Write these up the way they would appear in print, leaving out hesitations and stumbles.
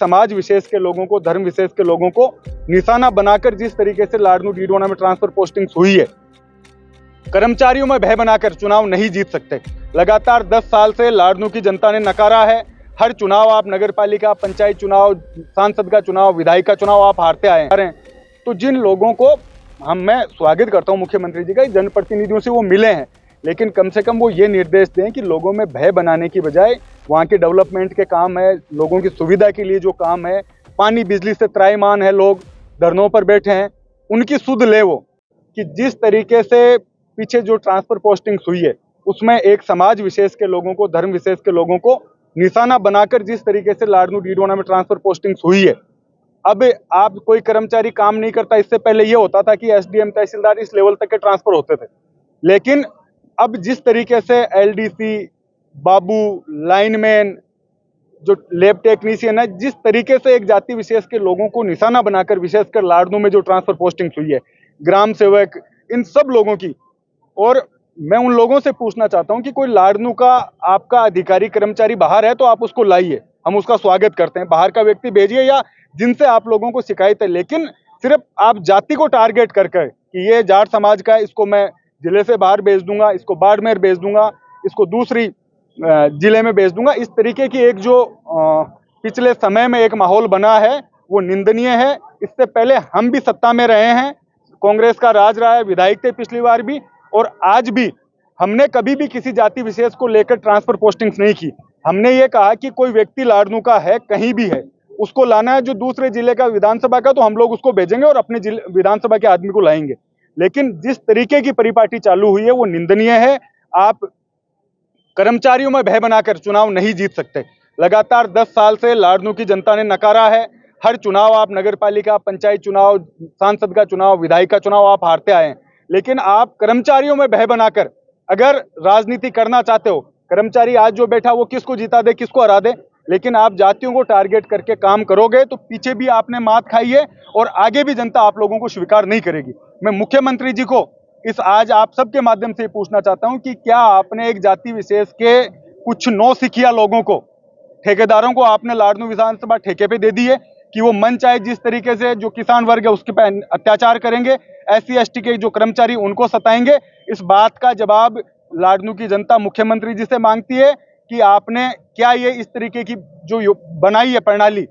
समाज विशेष के लोगों को, धर्म विशेष के लोगों को निशाना बनाकर जिस तरीके से लाडनू डीडोना में ट्रांसफर पोस्टिंग्स हुई है, कर्मचारियों में भय बनाकर चुनाव नहीं जीत सकते। लगातार 10 साल से लाडनू की जनता ने नकारा है। हर चुनाव आप नगर पालिका, पंचायत चुनाव, सांसद का चुनाव, विधायक का चुनाव आप हारते आए हैं। तो जिन लोगों को मैं स्वागत करता हूं मुख्यमंत्री जी का, जनप्रतिनिधियों से वो मिले हैं, लेकिन कम से कम वो ये निर्देश दें कि लोगों में भय बनाने की बजाय वहाँ के डेवलपमेंट के काम है, लोगों की सुविधा के लिए जो काम है, पानी बिजली से त्राहिमाम है, लोग धरनों पर बैठे हैं, उनकी सुध ले वो कि जिस तरीके से पीछे जो ट्रांसफर पोस्टिंग्स हुई है उसमें एक समाज विशेष के लोगों को, धर्म विशेष के लोगों को निशाना बनाकर जिस तरीके से लाडनू डीडोना में ट्रांसफर पोस्टिंग्स हुई है। अब आप कोई कर्मचारी काम नहीं करता, इससे पहले ये होता था कि एसडीएम, तहसीलदार इस लेवल तक के ट्रांसफर होते थे, लेकिन अब जिस तरीके से एलडीसी, बाबू, लाइनमैन, जो लैब टेक्नीशियन है, जिस तरीके से एक जाति विशेष के लोगों को निशाना बनाकर विशेषकर लाडनू में जो ट्रांसफर पोस्टिंग्स हुई है, ग्राम सेवक, इन सब लोगों की, और मैं उन लोगों से पूछना चाहता हूं कि कोई लाडनू का आपका अधिकारी कर्मचारी बाहर है तो आप उसको लाइए, हम उसका स्वागत करते हैं। बाहर का व्यक्ति भेजिए या जिनसे आप लोगों को शिकायत है, लेकिन सिर्फ आप जाति को टारगेट करके कि ये जाट समाज का है, इसको मैं जिले से बाहर भेज दूंगा, इसको बाड़मेर भेज दूंगा, इसको दूसरी जिले में भेज दूंगा, इस तरीके की एक जो पिछले समय में एक माहौल बना है वो निंदनीय है। इससे पहले हम भी सत्ता में रहे हैं, कांग्रेस का राज रहा है, विधायक थे पिछली बार भी, और आज भी हमने कभी भी किसी जाति विशेष को लेकर ट्रांसफर पोस्टिंग्स नहीं की। हमने ये कहा कि कोई व्यक्ति लाडनू का है, कहीं भी है, उसको लाना है, जो दूसरे जिले का विधानसभा का, तो हम लोग उसको भेजेंगे और अपने विधानसभा के आदमी को लाएंगे। लेकिन जिस तरीके की परिपाटी चालू हुई है वो निंदनीय है। आप कर्मचारियों में भय बनाकर चुनाव नहीं जीत सकते। लगातार 10 साल से लाडनू की जनता ने नकारा है। हर चुनाव आप नगर पालिका, पंचायत चुनाव, सांसद का चुनाव, विधायक का चुनाव आप हारते आए हैं, लेकिन आप कर्मचारियों में भय बनाकर अगर राजनीति करना चाहते हो, कर्मचारी आज जो बैठा वो किसको जिता दे, किसको हरा दे, लेकिन आप जातियों को टारगेट करके काम करोगे तो पीछे भी आपने मात खाई है और आगे भी जनता आप लोगों को स्वीकार नहीं करेगी। मैं मुख्यमंत्री जी को इस आज आप सबके माध्यम से पूछना चाहता हूं कि क्या आपने एक जाति विशेष के कुछ नौसिखिया लोगों को, ठेकेदारों को आपने लाडनू विधानसभा ठेके पे दे दी है कि वो मन चाहे जिस तरीके से जो किसान वर्ग है उसके पे अत्याचार करेंगे, SC/ST के जो कर्मचारी उनको सताएंगे। इस बात का जवाब लाडनू की जनता मुख्यमंत्री जी से मांगती है कि आपने क्या ये इस तरीके की जो बनाई है प्रणाली,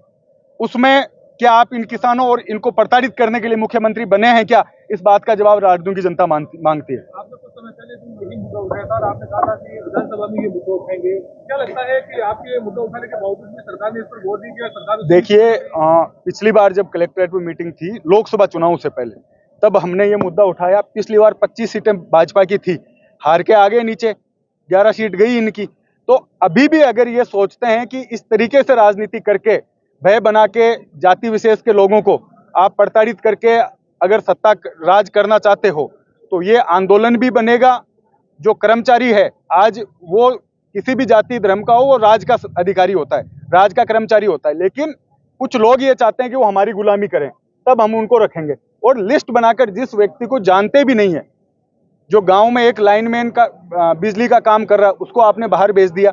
उसमें क्या आप इन किसानों और इनको प्रताड़ित करने के लिए मुख्यमंत्री बने हैं क्या? इस बात का जवाब लाडनू की जनता मांगती है। आपने कुछ समय पहले यही मुद्दा उठाया था और आपने कहा था कि विधानसभा में ये मुद्दा उठाएंगे। क्या लगता है कि आपके ये मुद्दा उठाने के बावजूद भी सरकार ने इस पर गौर नहीं किया? सरकार देखिए, पिछली बार जब कलेक्ट्रेट में मीटिंग थी लोकसभा चुनाव से पहले, तब हमने ये मुद्दा उठाया। पिछली बार 25 सीटें भाजपा की थी, हार के आगे नीचे 11 सीट गई इनकी। तो अभी भी अगर ये सोचते हैं कि इस तरीके से राजनीति करके, भय बना के, जाति विशेष के लोगों को आप प्रताड़ित करके अगर सत्ता राज करना चाहते हो, तो ये आंदोलन भी बनेगा। जो कर्मचारी है आज वो किसी भी जाति धर्म का हो, वो राज का अधिकारी होता है, राज का कर्मचारी होता है, लेकिन कुछ लोग ये चाहते हैं कि वो हमारी गुलामी करें, तब हम उनको रखेंगे। और लिस्ट बनाकर जिस व्यक्ति को जानते भी नहीं है, जो गांव में एक लाइनमैन का बिजली का काम कर रहा है, उसको आपने बाहर भेज दिया।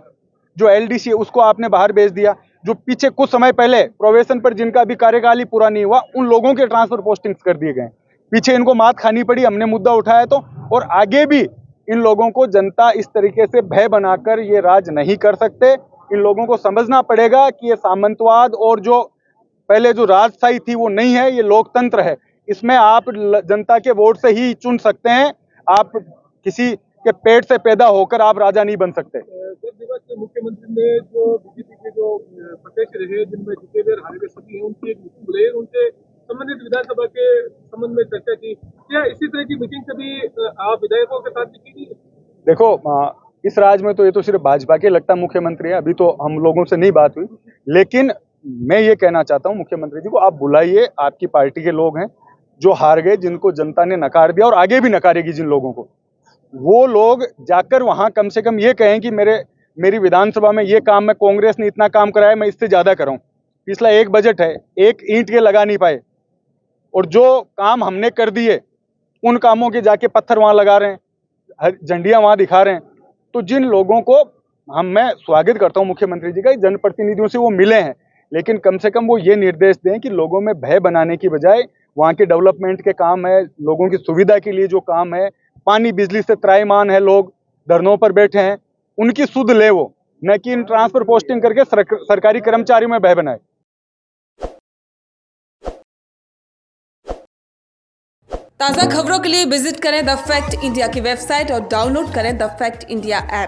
जो LDC है उसको आपने बाहर भेज दिया। जो पीछे कुछ समय पहले प्रोबेशन पर जिनका अभी कार्यकाल ही पूरा नहीं हुआ, उन लोगों के ट्रांसफर पोस्टिंग्स कर दिए गए। पीछे इनको मात खानी पड़ी, हमने मुद्दा उठाया तो, और आगे भी इन लोगों को जनता इस तरीके से भय बनाकर ये राज नहीं कर सकते। इन लोगों को समझना पड़ेगा कि ये सामंतवाद और जो पहले जो राजशाही थी वो नहीं है, ये लोकतंत्र है। इसमें आप जनता के वोट से ही चुन सकते हैं, आप किसी के पेट से पैदा होकर आप राजा नहीं बन सकते। मुख्यमंत्री ने जो बीजेपी के जो प्रत्याशी रहे, जिनमें जीते हुए हारे हुए सभी हैं, उनकी एक मीटिंग बुलाई, उनसे संबंधित विधानसभा के संबंध में चर्चा की। क्या इसी तरह की मीटिंग कभी आप विधायकों के साथ भी की? देखो, इस राज्य में तो ये तो सिर्फ भाजपा के लगता मुख्यमंत्री है, अभी तो हम लोगों से नहीं बात हुई, लेकिन मैं ये कहना चाहता हूँ मुख्यमंत्री जी को, आप बुलाइए, आपकी पार्टी के लोग हैं जो हार गए, जिनको जनता ने नकार दिया और आगे भी नकारेगी जिन लोगों को, वो लोग जाकर वहां कम से कम ये कहें कि मेरी विधानसभा में ये काम, मैं कांग्रेस ने इतना काम कराया, मैं इससे ज्यादा कराऊं। पिछला एक बजट है, एक ईंट के लगा नहीं पाए, और जो काम हमने कर दिए उन कामों के जाके पत्थर वहां लगा रहे हैं, झंडियां वहां दिखा रहे हैं। तो जिन लोगों को मैं स्वागत करता हूं मुख्यमंत्री जी का, जनप्रतिनिधियों से वो मिले हैं, लेकिन कम से कम वो ये निर्देश दें कि लोगों में भय बनाने की बजाय वहाँ के डेवलपमेंट के काम है, लोगों की सुविधा के लिए जो काम है, पानी बिजली से त्राहिमाम है, लोग धरनों पर बैठे हैं, उनकी सुध ले वो, न कि इन ट्रांसफर पोस्टिंग करके सरकारी कर्मचारियों में भय बनाए। ताज़ा खबरों के लिए विजिट करें द फैक्ट इंडिया की वेबसाइट और डाउनलोड करें द फैक्ट इंडिया ऐप।